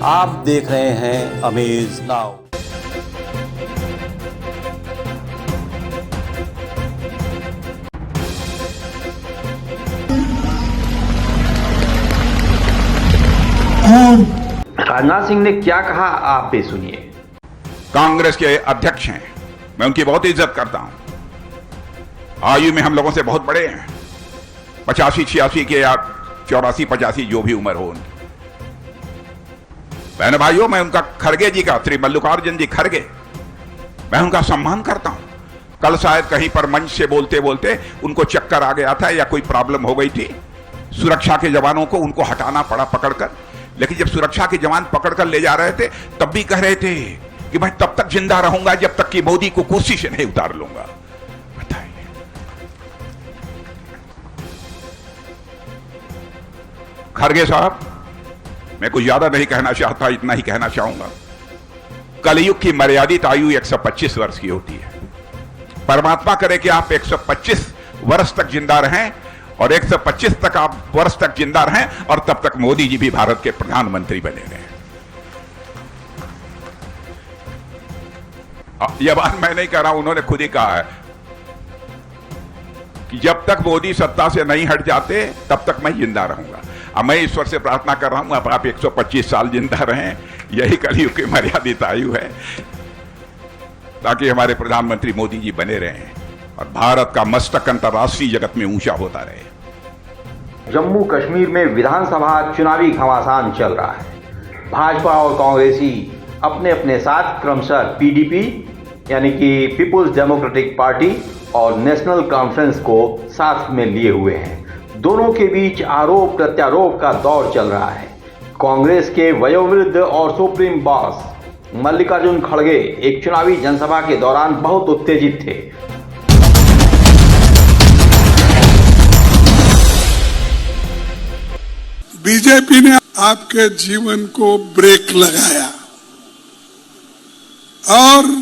आप देख रहे हैं अमेज नाउ। राजनाथ सिंह ने क्या कहा, आप भी सुनिए। कांग्रेस के अध्यक्ष हैं, मैं उनकी बहुत इज्जत करता हूं। आयु में हम लोगों से बहुत बड़े हैं, 85-86 के या 84-85 जो भी उम्र हो उनकी। बहन भाइयों, मैं उनका खड़गे जी का, श्री मल्लिकार्जुन जी खड़गे, मैं उनका सम्मान करता हूं। कल शायद कहीं पर मंच से बोलते बोलते उनको चक्कर आ गया था या कोई प्रॉब्लम हो गई थी, सुरक्षा के जवानों को उनको हटाना पड़ा पकड़कर। लेकिन जब सुरक्षा के जवान पकड़कर ले जा रहे थे तब भी कह रहे थे कि मैं तब तक जिंदा रहूंगा जब तक कि मोदी को कुर्सी से नहीं उतार लूंगा। बताइए, खड़गे साहब, मैं कुछ ज्यादा नहीं कहना चाहता, इतना ही कहना चाहूंगा। कलयुग की मर्यादित आयु 125 वर्ष की होती है। परमात्मा करे कि आप 125 वर्ष तक जिंदा रहें और 125 तक आप वर्ष तक जिंदा रहें और तब तक मोदी जी भी भारत के प्रधानमंत्री बने रहें। यह बात मैं नहीं कह रहा हूं, उन्होंने खुद ही कहा है कि जब तक मोदी सत्ता से नहीं हट जाते तब तक मैं जिंदा रहूंगा। अब मैं ईश्वर से प्रार्थना कर रहा हूं अब आप 125 साल जिंदा रहें, यही कलयुग की मर्यादित आयु है, ताकि हमारे प्रधानमंत्री मोदी जी बने रहें और भारत का मस्तक अंतर्राष्ट्रीय जगत में ऊंचा होता रहे। जम्मू कश्मीर में विधानसभा चुनावी घमासान चल रहा है। भाजपा और कांग्रेसी अपने अपने साथ क्रमशः पीडीपी यानी कि पीपुल्स डेमोक्रेटिक पार्टी और नेशनल कॉन्फ्रेंस को साथ में लिए हुए हैं। दोनों के बीच आरोप प्रत्यारोप का दौर चल रहा है। कांग्रेस के वयोवृद्ध और सुप्रीम बॉस मल्लिकार्जुन खड़गे एक चुनावी जनसभा के दौरान बहुत उत्तेजित थे। बीजेपी ने आपके जीवन को ब्रेक लगाया और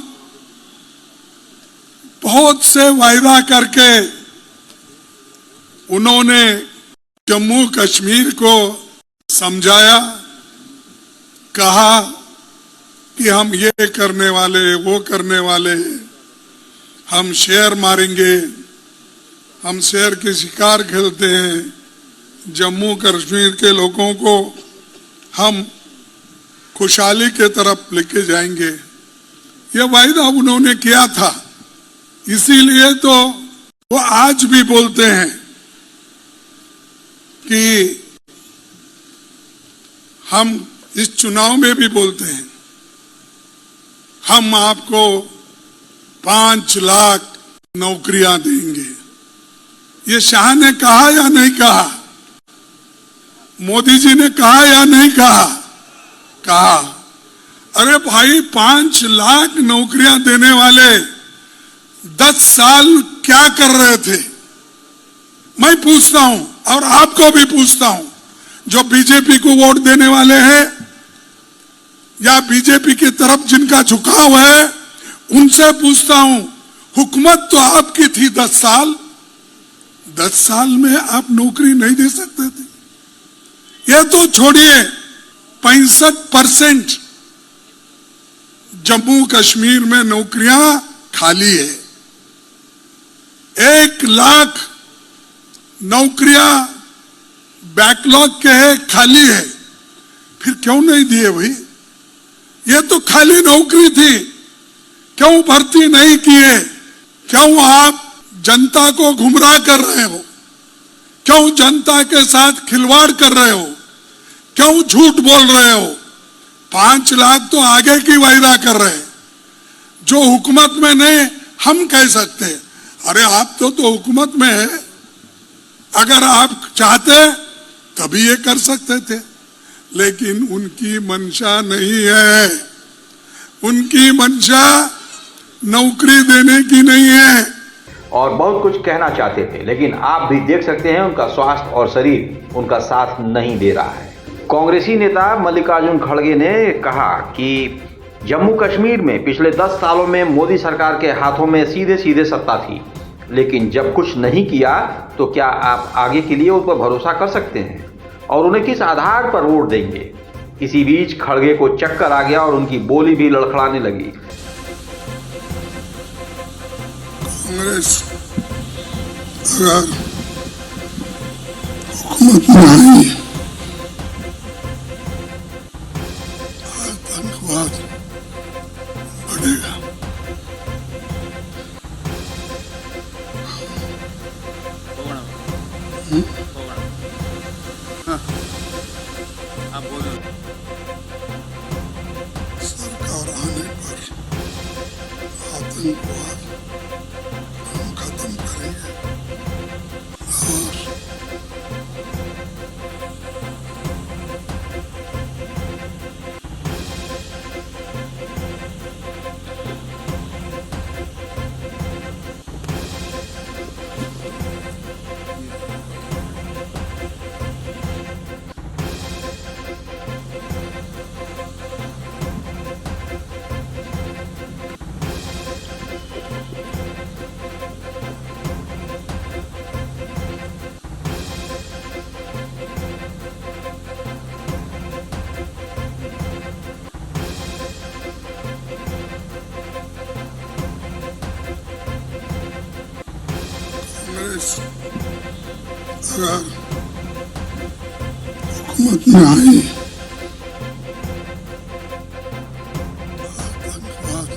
बहुत से वायदा करके उन्होंने जम्मू कश्मीर को समझाया, कहा कि हम ये करने वाले, वो करने वाले, हम शेर मारेंगे, हम शेर के शिकार खेलते हैं, जम्मू कश्मीर के लोगों को हम खुशहाली के तरफ लेके जाएंगे। ये वायदा उन्होंने किया था, इसीलिए तो वो आज भी बोलते हैं कि हम इस चुनाव में भी बोलते हैं हम आपको 5 लाख नौकरियां देंगे। ये शाह ने कहा या नहीं कहा? मोदी जी ने कहा या नहीं कहा? कहा। अरे भाई, 5 लाख नौकरियां देने वाले 10 साल क्या कर रहे थे? मैं पूछता हूं और आपको भी पूछता हूं, जो बीजेपी को वोट देने वाले हैं या बीजेपी की तरफ जिनका झुकाव है, उनसे पूछता हूं, हुकूमत तो आपकी थी 10 साल, 10 साल में आप नौकरी नहीं दे सकते थे? यह तो छोड़िए, 65% जम्मू कश्मीर में नौकरियां खाली है। 1 लाख नौकरियां बैकलॉग के है, खाली है। फिर क्यों नहीं दिए भाई? ये तो खाली नौकरी थी, क्यों भर्ती नहीं किए? क्यों आप जनता को गुमराह कर रहे हो? क्यों जनता के साथ खिलवाड़ कर रहे हो? क्यों झूठ बोल रहे हो? 5 लाख तो आगे की वायदा कर रहे हैं, जो हुकूमत में नहीं हम कह सकते। अरे आप तो हुकूमत में है, अगर आप चाहते तभी ये कर सकते थे, लेकिन उनकी मंशा नहीं है। उनकी मंशा नौकरी देने की नहीं है। और बहुत कुछ कहना चाहते थे, लेकिन आप भी देख सकते हैं उनका स्वास्थ्य और शरीर उनका साथ नहीं दे रहा है। कांग्रेसी नेता मल्लिकार्जुन खड़गे ने कहा कि जम्मू कश्मीर में पिछले 10 सालों में मोदी सरकार के हाथों में सीधे सीधे सत्ता थी, लेकिन जब कुछ नहीं किया तो क्या आप आगे के लिए उन पर भरोसा कर सकते हैं और उन्हें किस आधार पर वोट देंगे? इसी बीच खड़गे को चक्कर आ गया और उनकी बोली भी लड़खड़ाने लगी। कांग्रेस अगर हुकूमत में आई, आतंकवाद बढ़ेगा। सरकार आने पर आतंकवाद हम खत्म करेंगे और कांग्रेस अगर हुकूमत में आई, आतंकवाद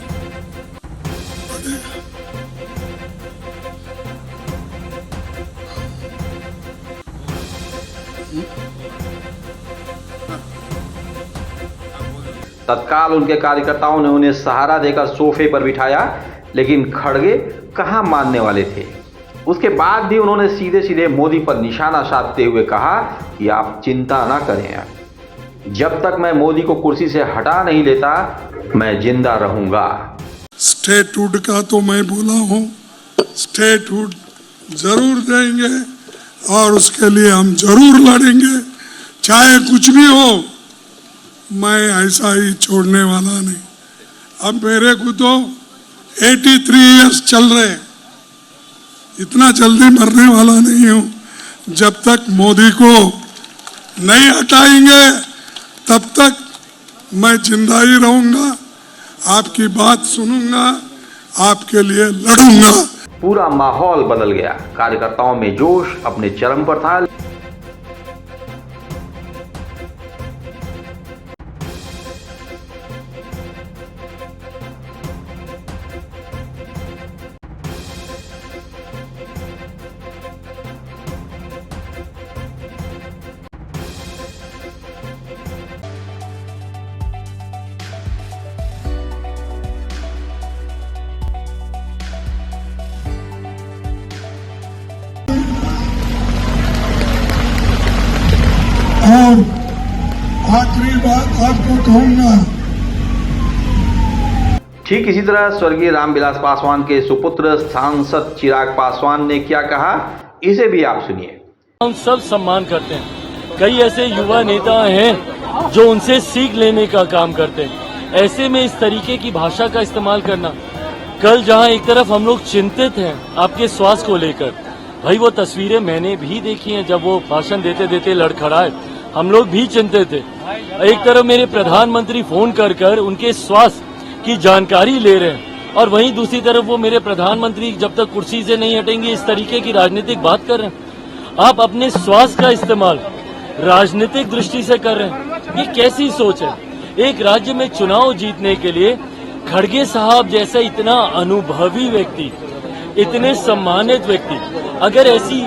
बढ़ेगा। तत्काल उनके कार्यकर्ताओं ने उन्हें सहारा देकर सोफे पर बिठाया, लेकिन खड़गे कहां मानने वाले थे। उसके बाद भी उन्होंने सीधे सीधे मोदी पर निशाना साधते हुए कहा कि आप चिंता ना करें, जब तक मैं मोदी को कुर्सी से हटा नहीं लेता मैं जिंदा रहूंगा। स्टेटहुड का तो मैं बोला हूं, स्टेटहुड जरूर देंगे और उसके लिए हम जरूर लड़ेंगे, चाहे कुछ भी हो। मैं ऐसा ही छोड़ने वाला नहीं। अब मेरे को तो 83 इयर्स चल रहे, इतना जल्दी मरने वाला नहीं हूं। जब तक मोदी को नहीं हटाएंगे तब तक मैं जिंदा ही रहूंगा, आपकी बात सुनूंगा, आपके लिए लड़ूंगा। पूरा माहौल बदल गया, कार्यकर्ताओं में जोश अपने चरम पर था। और आखिरी बात आपको कहूंगा, ठीक इसी तरह स्वर्गीय रामविलास पासवान के सुपुत्र सांसद चिराग पासवान ने क्या कहा, इसे भी आप सुनिए। हम सब सम्मान करते हैं। कई ऐसे युवा नेता हैं जो उनसे सीख लेने का काम करते हैं। ऐसे में इस तरीके की भाषा का इस्तेमाल करना, कल जहां एक तरफ हम लोग चिंतित हैं आपके स्वास्थ्य को लेकर, भाई वो तस्वीरें मैंने भी देखी हैं। जब वो भाषण देते देते लड़खड़ाए, हम लोग भी चिंतित थे। एक तरफ मेरे प्रधानमंत्री फोन कर कर उनके स्वास्थ्य की जानकारी ले रहे हैं और वहीं दूसरी तरफ वो मेरे प्रधानमंत्री जब तक कुर्सी से नहीं हटेंगे इस तरीके की राजनीतिक बात कर रहे हैं। आप अपने स्वास्थ्य का इस्तेमाल राजनीतिक दृष्टि से कर रहे हैं, ये कैसी सोच है? एक राज्य में चुनाव जीतने के लिए खड़गे साहब जैसा इतना अनुभवी व्यक्ति, इतने सम्मानित व्यक्ति अगर ऐसी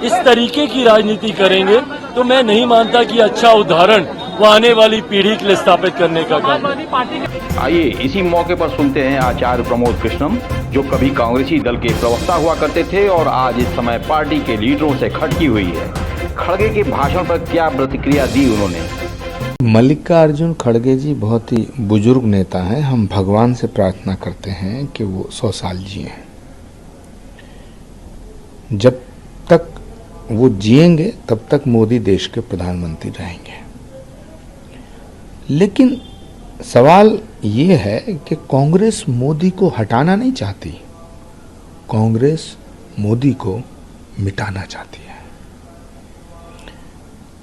इस तरीके की राजनीति करेंगे तो मैं नहीं मानता कि अच्छा उदाहरण वो आने वाली पीढ़ी के लिए स्थापित करने का काम है। आइए इसी मौके पर सुनते हैं आचार्य प्रमोद कृष्णम, जो कभी कांग्रेसी दल के प्रवक्ता हुआ करते थे और आज इस समय पार्टी के लीडरों से खटकी हुई है। खड़गे के भाषण पर क्या प्रतिक्रिया दी उन्होंने। मल्लिकार्जुन खड़गे जी बहुत ही बुजुर्ग नेता हैं। हम भगवान से प्रार्थना करते हैं कि वो 100 साल जिए। जब तक वो जिएंगे तब तक मोदी देश के प्रधानमंत्री रहेंगे। लेकिन सवाल ये है कि कांग्रेस मोदी को हटाना नहीं चाहती, कांग्रेस मोदी को मिटाना चाहती है।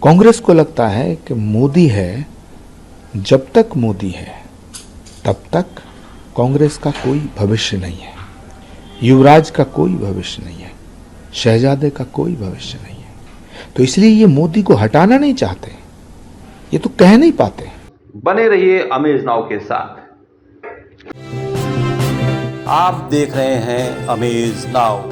कांग्रेस को लगता है कि मोदी है, जब तक मोदी है तब तक कांग्रेस का कोई भविष्य नहीं है, युवराज का कोई भविष्य नहीं है, शहजादे का कोई भविष्य नहीं है। तो इसलिए ये मोदी को हटाना नहीं चाहते, ये तो कह नहीं पाते। बने रहिए अमेज नाउ के साथ। आप देख रहे हैं अमेज नाउ।